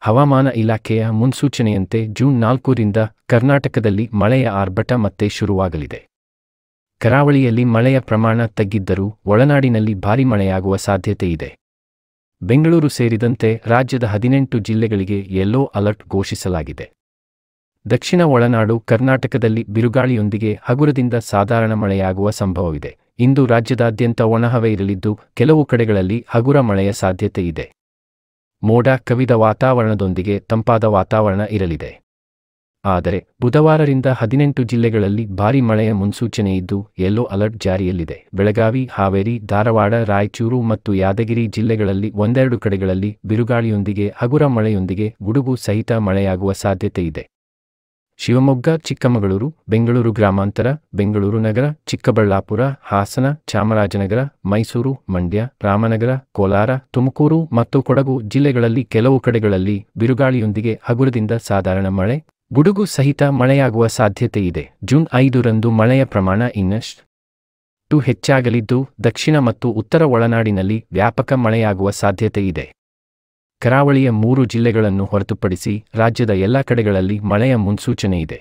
ಹವಾಮಾನ ಇಲಾಖೆಯ ಮುನ್ಸೂಚನೆಯಂತೆ ಜೂನ್ 4ರಿಂದ ಕರ್ನಾಟಕದಲ್ಲಿ ಮಳೆಯ ಆರ್ಭಟ ಮತ್ತೆ ಶುರುವಾಗಲಿದೆ. ಕರಾವಳಿಯಲ್ಲಿ ಮಳೆಯ ಪ್ರಮಾಣ ತಗ್ಗಿದ್ದರೂ ಒಳನಾಡಿನಲ್ಲಿ ಭಾರೀ ಮಳೆಯಾಗುವ ಸಾಧ್ಯತೆ ಇದೆ. ಬೆಂಗಳೂರು ಸೇರಿದಂತೆ ರಾಜ್ಯದ 18 ಜಿಲ್ಲೆಗಳಿಗೆ ಯೆಲ್ಲೋ ಅಲರ್ಟ್ ಘೋಷಿಸಲಾಗಿದೆ. ದಕ್ಷಿಣ ಒಳನಾಡು ಕರ್ನಾಟಕದಲ್ಲಿ ಬಿರುಗಾಳಿಯೊಂದಿಗೆ ಹಗುರದಿಂದ ಸಾಧಾರಣ ಮಳೆಯಾಗುವ ಸಂಭವವಿದೆ. ಇಂದು ರಾಜ್ಯದಾದ್ಯಂತ ಒಣಹವೆ ಇರಲಿದ್ದು ಕೆಲವು ಕಡೆಗಳಲ್ಲಿ ಹಗುರ ಮಳೆಯ ಸಾಧ್ಯತೆ ಇದೆ. ಮೋಡ ಕವಿದ ವಾತಾವರಣದೊಂದಿಗೆ ತಂಪಾದ ವಾತಾವರಣ ಇರಲಿದೆ. ಆದರೆ ಬುಧವಾರದಿಂದ 18 ಜಿಲ್ಲೆಗಳಲ್ಲಿ ಭಾರೀ ಮಳೆಯ ಮುನ್ಸೂಚನೆ ಇದ್ದು ಯೆಲ್ಲೋ ಅಲರ್ಟ್ ಜಾರಿಯಲ್ಲಿದೆ. ಬೆಳಗಾವಿ, ಹಾವೇರಿ, ಧಾರವಾಡ, ರಾಯಚೂರು ಮತ್ತು ಯಾದಗಿರಿ ಜಿಲ್ಲೆಗಳಲ್ಲಿ ಒಂದೆರಡು ಕಡೆಗಳಲ್ಲಿ ಬಿರುಗಾಳಿಯೊಂದಿಗೆ ಹಗುರ ಮಳೆಯೊಂದಿಗೆ ಗುಡುಗು ಸಹಿತ ಮಳೆಯಾಗುವ ಸಾಧ್ಯತೆ ಇದೆ. ಶಿವಮೊಗ್ಗ, ಚಿಕ್ಕಮಗಳೂರು, ಬೆಂಗಳೂರು ಗ್ರಾಮಾಂತರ, ಬೆಂಗಳೂರು ನಗರ, ಚಿಕ್ಕಬಳ್ಳಾಪುರ, ಹಾಸನ, ಚಾಮರಾಜನಗರ, ಮೈಸೂರು, ಮಂಡ್ಯ, ರಾಮನಗರ, ಕೋಲಾರ, ತುಮಕೂರು ಮತ್ತು ಕೊಡಗು ಜಿಲ್ಲೆಗಳಲ್ಲಿ ಕೆಲವು ಕಡೆಗಳಲ್ಲಿ ಬಿರುಗಾಳಿಯೊಂದಿಗೆ ಹಗುರದಿಂದ ಸಾಧಾರಣ ಮಳೆ, ಗುಡುಗು ಸಹಿತ ಮಳೆಯಾಗುವ ಸಾಧ್ಯತೆ ಇದೆ. ಜೂನ್ 5ರಂದು ಮಳೆಯ ಪ್ರಮಾಣ ಇನ್ನಷ್ಟು ಹೆಚ್ಚಾಗಲಿದ್ದು ದಕ್ಷಿಣ ಮತ್ತು ಉತ್ತರ ಒಳನಾಡಿನಲ್ಲಿ ವ್ಯಾಪಕ ಮಳೆಯಾಗುವ ಸಾಧ್ಯತೆ ಇದೆ. ಕರಾವಳಿಯ 3 ಜಿಲ್ಲೆಗಳನ್ನು ಹೊರತುಪಡಿಸಿ ರಾಜ್ಯದ ಎಲ್ಲ ಕಡೆಗಳಲ್ಲಿ ಮಳೆಯ ಮುನ್ಸೂಚನೆ ಇದೆ.